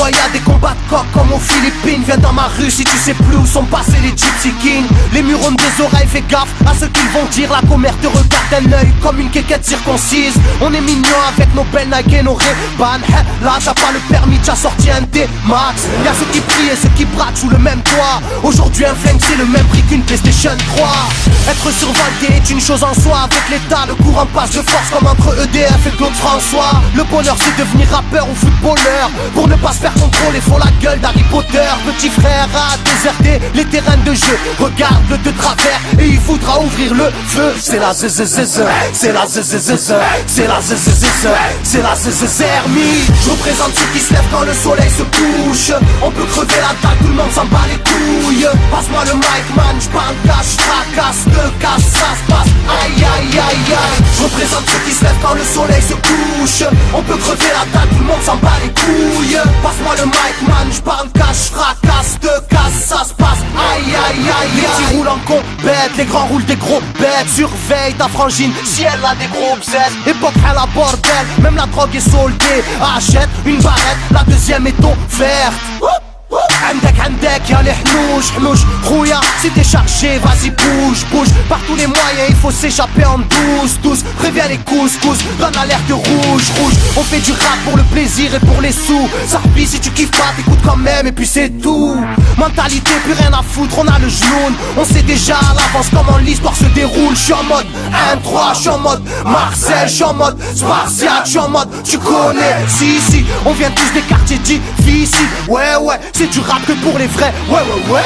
Ouais, y'a des combats de coq comme aux Philippines. Viens dans ma rue si tu sais plus où sont passés les Gypsy Kings. Les murs ont des oreilles, fais gaffe à ce qu'ils vont dire. La commère te regarde d'un œil comme une quéquette circoncise. On est mignon avec nos belles Nike et nos Ray-Ban. Là t'as pas le permis, t'as sorti un D-Max. Y'a ceux qui prient et ceux qui braquent sous le même toit. Aujourd'hui un flingue c'est le même prix qu'une PlayStation 3. Être survolté est une chose en soi. Avec l'État le courant passe de force comme entre EDF et Claude François. Le bonheur c'est devenir rappeur ou footballeur. Pour ne pas se faire contrôler faut la gueule d'Harry Potter. Petit frère a déserté les terrains de jeu. Regarde-le de travers et il voudra ouvrir le feu. C'est la zzzz, c'est la zzzz, c'est la zzzz, c'est la zzzermie. Je représente ceux qui se lèvent quand le soleil se couche. On peut crever la dalle, tout le monde s'en bat les couilles. Passe-moi le mic man, j'parle cash, fracasse, te casse, ça se passe. Aïe aïe aïe aïe. Je représente ceux qui se lèvent quand le soleil se couche. On peut crever la dalle, tout le monde s'en bat les couilles. Passe-moi le mic man, j'parle cash, fracasse, te casse, ça se passe. Aïe aïe aïe aïe. Les petits roulent en compète, les grands roulent des gros bêtes. Surveille ta frangine, si elle a des gros bzètes. Époque à la bordel, même la drogue est soldée. Achète une barrette, la deuxième est offerte. عندك يا الحنوش حنوش خويا si t'es chargé vas-y bouge par tous les moyens il faut s'échapper en douce préviens les couscous donne l'alerte rouge on fait du rap pour le plaisir et pour les sous Sarpi si tu kiffes pas t'écoutes quand même et puis c'est tout mentalité plus rien à foutre on a le genou on sait déjà à l'avance comment l'histoire se déroule je suis en mode 1-3 je suis en mode Marseille je suis en mode Spartiate je suis en mode tu connais si on vient tous des quartiers difficiles ouais c'est du rap que pour les vrais, ouais.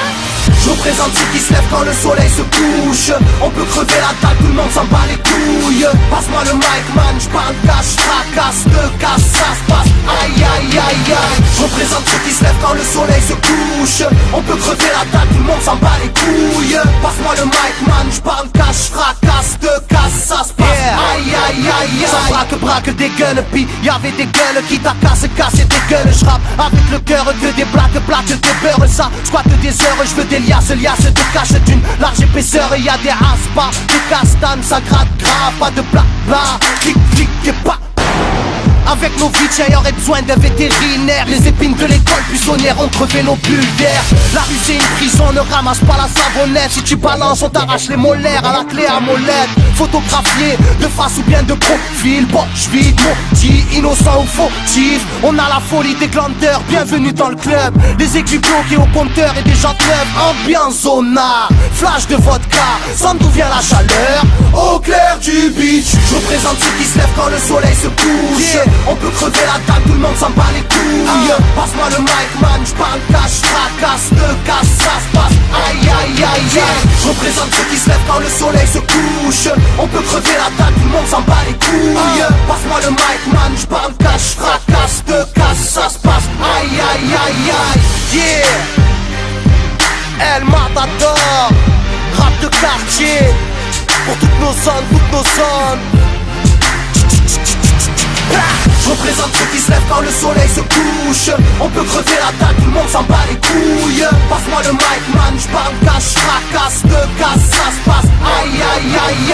Je représente ceux qui se lèvent quand le soleil se couche. On peut crever la dalle, tout le monde s'en bat les couilles. Passe-moi le mic man, j'parle cash, fracasse, te casse, ça se passe. Aïe aïe aïe aïe. Je représente ceux qui se lèvent quand le soleil se couche. On peut crever la dalle, tout le monde s'en bat les couilles. Passe-moi le mic man, j'parle cash, fracasse, te casse, ça se passe. Aïe aïe aïe aïe. Ça braque des guns, puis y'avait des gueules qui t'a cassé des gueules. J'rappe avec le cœur que des blagues, des beurres, ça squatte des heures, je veux des liasses te cache d'une large épaisseur. Et y'a des aspas, des castanes, ça gratte grave, pas de blabla, clic et pas. Avec nos vies, tiens, y'aurait besoin d'un vétérinaire. Les épines de l'école buissonnière ont crevé nos bulles d'air. La rue c'est une prison, ne ramasse pas la savonnette. Si tu balances, on t'arrache les molaires à la clé à molette. Photographié de face ou bien de profil. Poche vide, maudit, innocent ou fautif. On a la folie des glandeurs, bienvenue dans le club. Les aiguilles bloquées au compteur et des jantes neuves. Ambiance zona, flash de vodka. Sans d'où vient la chaleur, au clair du beach. Je représente ceux qui se lèvent quand le soleil se couche. On peut crever la dalle, tout le monde s'en bat les couilles. Passe-moi le mic man, j'parle cash, fracasse, te casse, ça se passe. Aïe aïe aïe aïe. Je représente ceux qui se lèvent quand le soleil se couche. On peut crever la dalle, tout le monde s'en bat les couilles. Passe-moi le mic man, j'parle cash, fracasse, te casse, ça se passe. Aïe aïe aïe aïe. Yeah. El Matador, rap de quartier. Pour toutes nos zones. Je représente ceux qui se lèvent quand le soleil se couche. On peut crever la dalle, tout le monde s'en bat les couilles. Passe-moi le mic man, j'parle cash, fracasse, te casse, ça se passe. Aïe aïe aïe